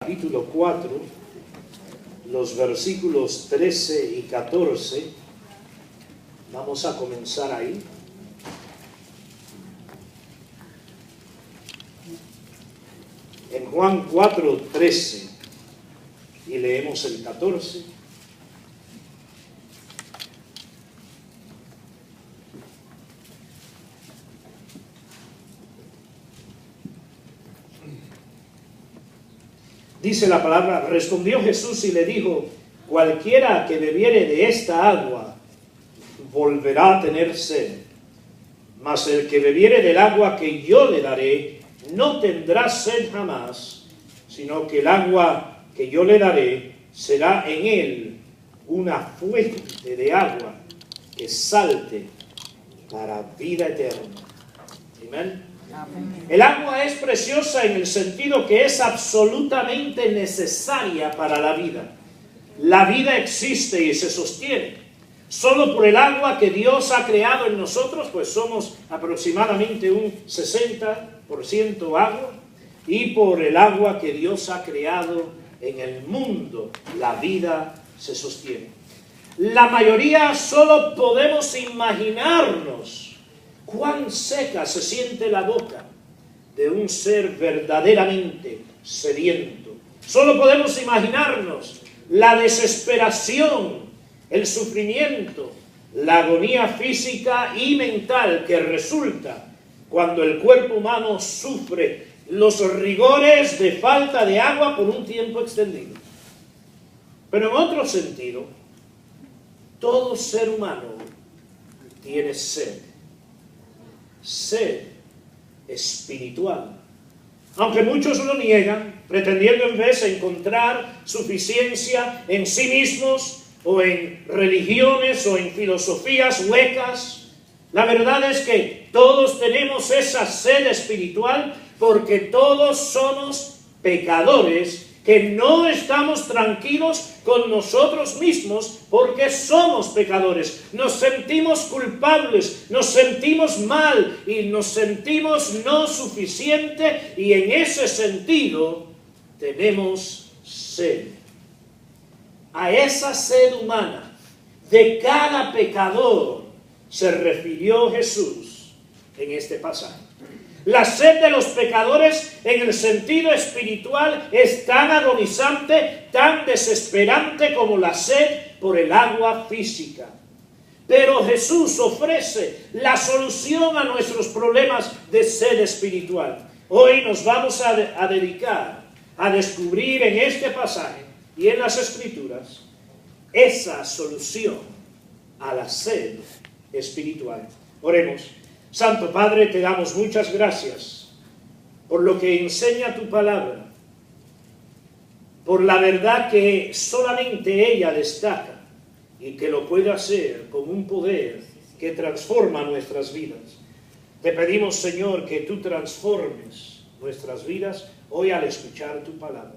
Capítulo 4, los versículos 13 y 14. Vamos a comenzar ahí. En Juan 4, 13, y leemos el 14. Dice la palabra: respondió Jesús y le dijo: cualquiera que bebiere de esta agua volverá a tener sed, mas el que bebiere del agua que yo le daré no tendrá sed jamás, sino que el agua que yo le daré será en él una fuente de agua que salte para vida eterna. Amén. El agua es preciosa en el sentido que es absolutamente necesaria para la vida. La vida existe y se sostiene solo por el agua que Dios ha creado en nosotros, pues somos aproximadamente un 60% agua, y por el agua que Dios ha creado en el mundo, la vida se sostiene. La mayoría solo podemos imaginarnos cuán seca se siente la boca de un ser verdaderamente sediento. Solo podemos imaginarnos la desesperación, el sufrimiento, la agonía física y mental que resulta cuando el cuerpo humano sufre los rigores de falta de agua por un tiempo extendido. Pero en otro sentido, todo ser humano tiene sed espiritual. Aunque muchos lo niegan, pretendiendo en vez encontrar suficiencia en sí mismos o en religiones o en filosofías huecas, la verdad es que todos tenemos esa sed espiritual porque todos somos pecadores que no estamos tranquilos con nosotros mismos porque somos pecadores. Nos sentimos culpables, nos sentimos mal y nos sentimos no suficiente, y en ese sentido tenemos sed. A esa sed humana de cada pecador se refirió Jesús en este pasaje. La sed de los pecadores en el sentido espiritual es tan agonizante, tan desesperante como la sed por el agua física. Pero Jesús ofrece la solución a nuestros problemas de sed espiritual. Hoy nos vamos a dedicar a descubrir en este pasaje y en las Escrituras esa solución a la sed espiritual. Oremos. Santo Padre, te damos muchas gracias por lo que enseña tu palabra, por la verdad que solamente ella destaca y que lo puede hacer con un poder que transforma nuestras vidas. Te pedimos, Señor, que tú transformes nuestras vidas hoy al escuchar tu palabra.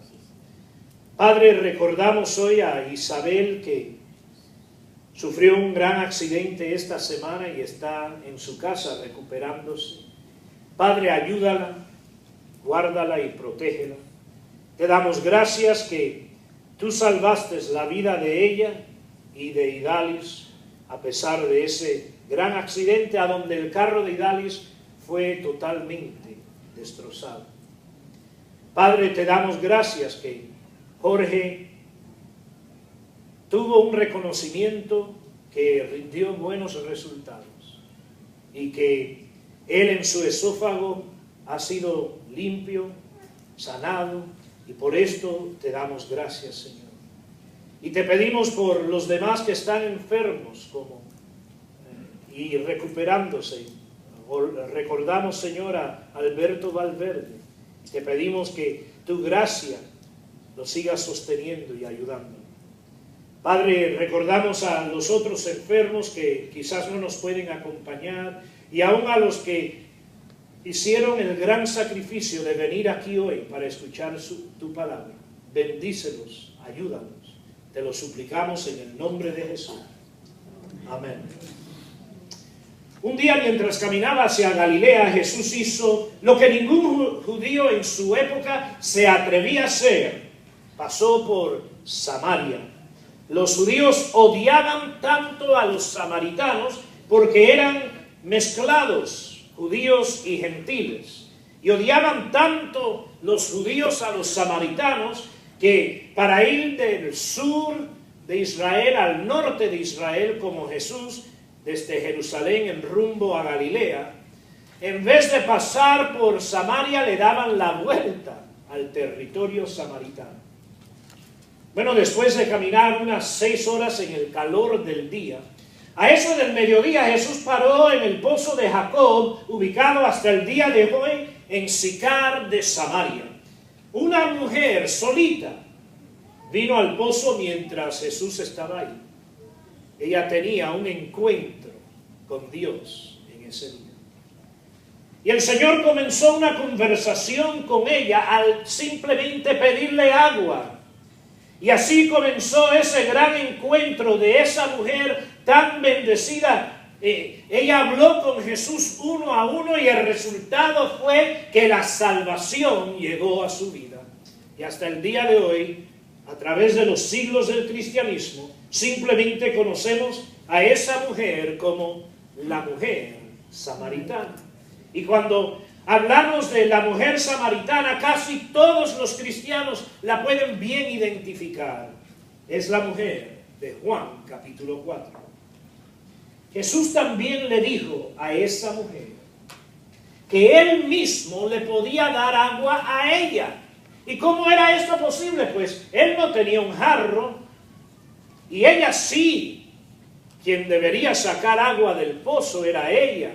Padre, recordamos hoy a Isabel, que sufrió un gran accidente esta semana y está en su casa recuperándose. Padre, ayúdala, guárdala y protégela. Te damos gracias que tú salvaste la vida de ella y de Idalis, a pesar de ese gran accidente a donde el carro de Idalis fue totalmente destrozado. Padre, te damos gracias que Jorge tuvo un reconocimiento que rindió buenos resultados y que él en su esófago ha sido limpio, sanado, y por esto te damos gracias, Señor. Y te pedimos por los demás que están enfermos y recuperándose. Recordamos, Señor, a Alberto Valverde. Te pedimos que tu gracia lo siga sosteniendo y ayudando. Padre, recordamos a los otros enfermos que quizás no nos pueden acompañar, y aún a los que hicieron el gran sacrificio de venir aquí hoy para escuchar tu palabra. Bendícelos, ayúdalos. Te lo suplicamos en el nombre de Jesús. Amén. Un día, mientras caminaba hacia Galilea, Jesús hizo lo que ningún judío en su época se atrevía a hacer. pasó por Samaria. Los judíos odiaban tanto a los samaritanos porque eran mezclados, judíos y gentiles. Y odiaban tanto los judíos a los samaritanos que para ir del sur de Israel al norte de Israel, como Jesús, desde Jerusalén en rumbo a Galilea, en vez de pasar por Samaria, le daban la vuelta al territorio samaritano. Bueno, después de caminar unas 6 horas en el calor del día, a eso del mediodía Jesús paró en el pozo de Jacob, ubicado hasta el día de hoy en Sicar de Samaria. Una mujer solita vino al pozo mientras Jesús estaba ahí. Ella tenía un encuentro con Dios en ese día. Y el Señor comenzó una conversación con ella al simplemente pedirle agua. Y así comenzó ese gran encuentro de esa mujer tan bendecida. Ella habló con Jesús uno a uno y el resultado fue que la salvación llegó a su vida. Y hasta el día de hoy, a través de los siglos del cristianismo, simplemente conocemos a esa mujer como la mujer samaritana. Y cuando hablamos de la mujer samaritana, casi todos los cristianos la pueden bien identificar. Es la mujer de Juan, capítulo 4. Jesús también le dijo a esa mujer que Él mismo le podía dar agua a ella. ¿Y cómo era esto posible? Pues Él no tenía un jarro y ella sí. Quien debería sacar agua del pozo era ella.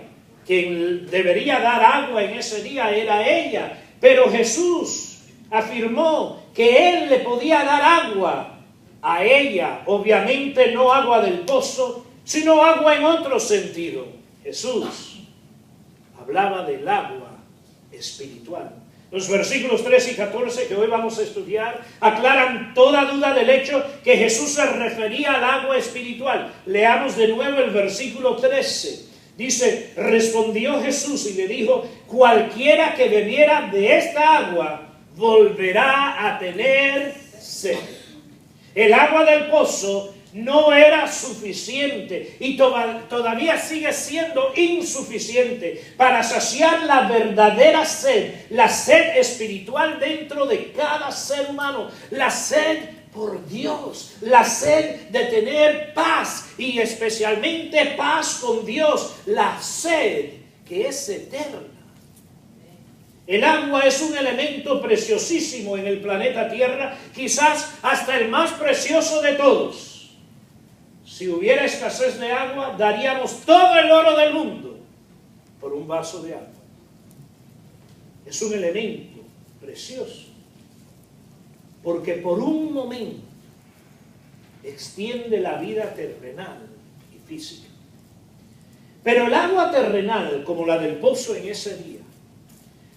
Quien debería dar agua en ese día era ella. Pero Jesús afirmó que Él le podía dar agua a ella. Obviamente no agua del pozo, sino agua en otro sentido. Jesús hablaba del agua espiritual. Los versículos 13 y 14 que hoy vamos a estudiar aclaran toda duda del hecho que Jesús se refería al agua espiritual. Leamos de nuevo el versículo 13. Dice, respondió Jesús y le dijo, cualquiera que bebiera de esta agua volverá a tener sed. El agua del pozo no era suficiente y todavía sigue siendo insuficiente para saciar la verdadera sed, la sed espiritual dentro de cada ser humano, la sed por Dios, la sed de tener paz y especialmente paz con Dios, la sed que es eterna. El agua es un elemento preciosísimo en el planeta Tierra, quizás hasta el más precioso de todos. Si hubiera escasez de agua, daríamos todo el oro del mundo por un vaso de agua. Es un elemento precioso, porque por un momento extiende la vida terrenal y física. Pero el agua terrenal, como la del pozo en ese día,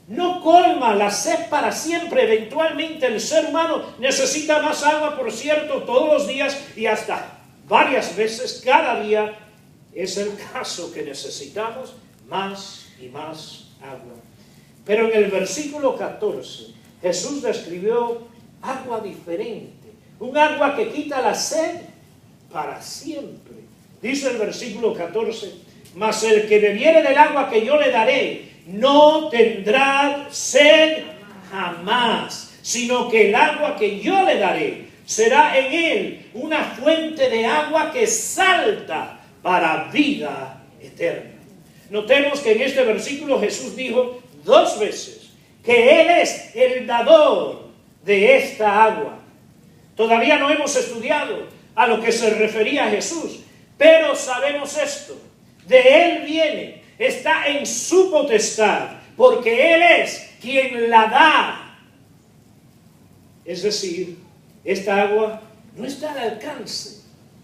no colma la sed para siempre. Eventualmente el ser humano necesita más agua, por cierto, todos los días y hasta varias veces cada día. Es el caso que necesitamos más y más agua. Pero en el versículo 14, Jesús describió agua diferente, un agua que quita la sed para siempre. Dice el versículo 14, mas el que bebiere del agua que yo le daré, no tendrá sed jamás, sino que el agua que yo le daré será en él una fuente de agua que salta para vida eterna. Notemos que en este versículo Jesús dijo 2 veces que Él es el dador de esta agua. Todavía no hemos estudiado a lo que se refería Jesús, pero sabemos esto: de Él viene, está en su potestad, porque Él es quien la da. Es decir, esta agua no está al alcance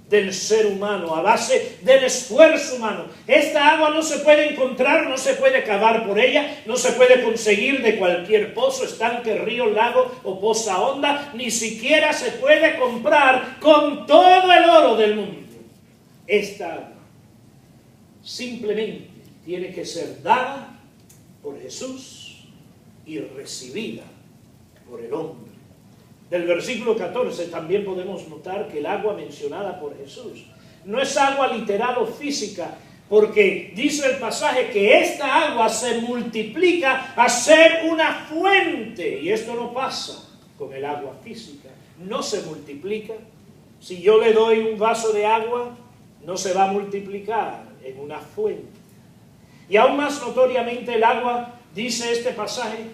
del ser humano, a base del esfuerzo humano. Esta agua no se puede encontrar, no se puede cavar por ella, no se puede conseguir de cualquier pozo, estanque, río, lago o poza honda, ni siquiera se puede comprar con todo el oro del mundo. Esta agua simplemente tiene que ser dada por Jesús y recibida por el hombre. del versículo 14 también podemos notar que el agua mencionada por Jesús no es agua literal o física, porque dice el pasaje que esta agua se multiplica a ser una fuente, y esto no pasa con el agua física, no se multiplica. Si yo le doy un vaso de agua, no se va a multiplicar en una fuente. Y aún más notoriamente el agua, dice este pasaje,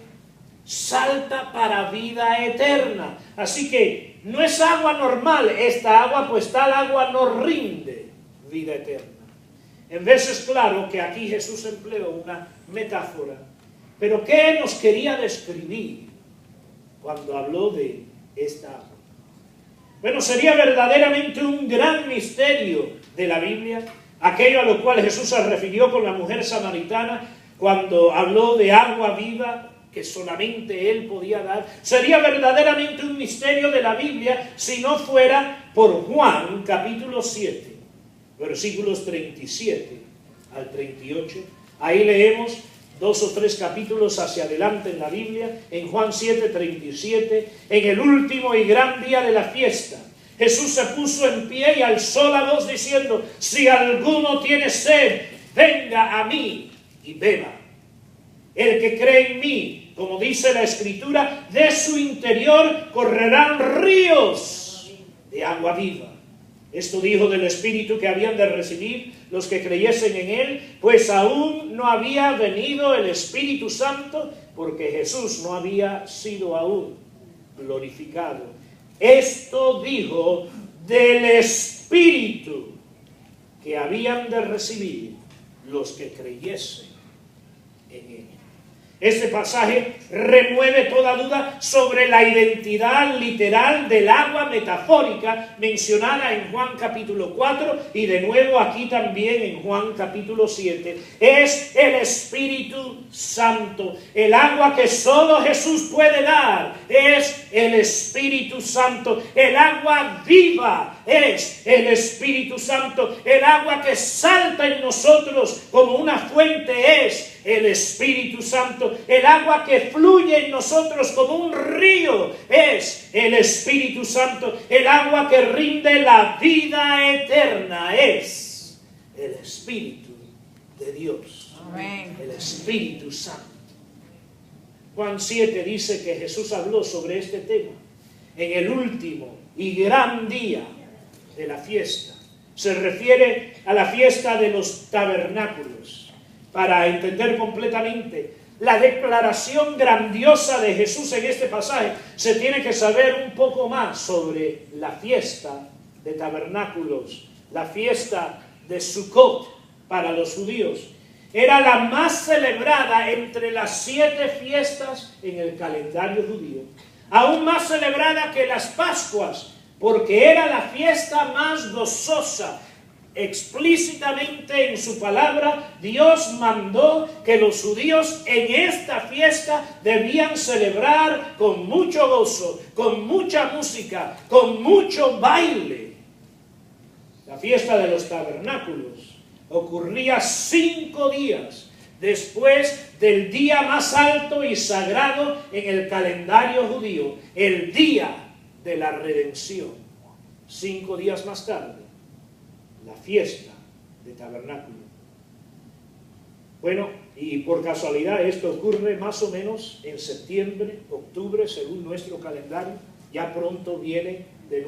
salta para vida eterna. Así que no es agua normal, esta agua, pues tal agua no rinde vida eterna. En veces, claro que aquí Jesús empleó una metáfora, pero ¿qué nos quería describir cuando habló de esta agua? Bueno, sería verdaderamente un gran misterio de la Biblia, aquello a lo cual Jesús se refirió con la mujer samaritana cuando habló de agua viva que solamente Él podía dar. Sería verdaderamente un misterio de la Biblia si no fuera por Juan capítulo 7, versículos 37 al 38. Ahí leemos 2 o 3 capítulos hacia adelante en la Biblia, en Juan 7, 37, en el último y gran día de la fiesta, Jesús se puso en pie y alzó la voz diciendo: si alguno tiene sed, venga a mí y beba. El que cree en mí, como dice la Escritura, de su interior correrán ríos de agua viva. Esto dijo del Espíritu que habían de recibir los que creyesen en Él, pues aún no había venido el Espíritu Santo, porque Jesús no había sido aún glorificado. Esto dijo del Espíritu que habían de recibir los que creyesen en Él. Este pasaje remueve toda duda sobre la identidad literal del agua metafórica mencionada en Juan capítulo 4 y de nuevo aquí también en Juan capítulo 7. Es el Espíritu Santo. El agua que solo Jesús puede dar es el Espíritu Santo. El agua viva es el Espíritu Santo. El agua que salta en nosotros como una fuente es el Espíritu Santo. El agua que fluye en nosotros como un río es el Espíritu Santo. El agua que rinde la vida eterna es el Espíritu de Dios. Amén. El Espíritu Santo. Juan 7 dice que Jesús habló sobre este tema en el último y gran día de la fiesta. Se refiere a la fiesta de los tabernáculos. Para entender completamente la declaración grandiosa de Jesús en este pasaje, se tiene que saber un poco más sobre la fiesta de tabernáculos, la fiesta de Sukkot para los judíos. Era la más celebrada entre las 7 fiestas en el calendario judío, aún más celebrada que las Pascuas, porque era la fiesta más gozosa. Explícitamente en su palabra, Dios mandó que los judíos en esta fiesta debían celebrar con mucho gozo, con mucha música, con mucho baile. La fiesta de los tabernáculos ocurría 5 días después del día más alto y sagrado en el calendario judío, el día de la redención. 5 días más tarde, la fiesta de tabernáculo. Bueno, y por casualidad esto ocurre más o menos en septiembre, octubre, según nuestro calendario. Ya pronto viene de nuevo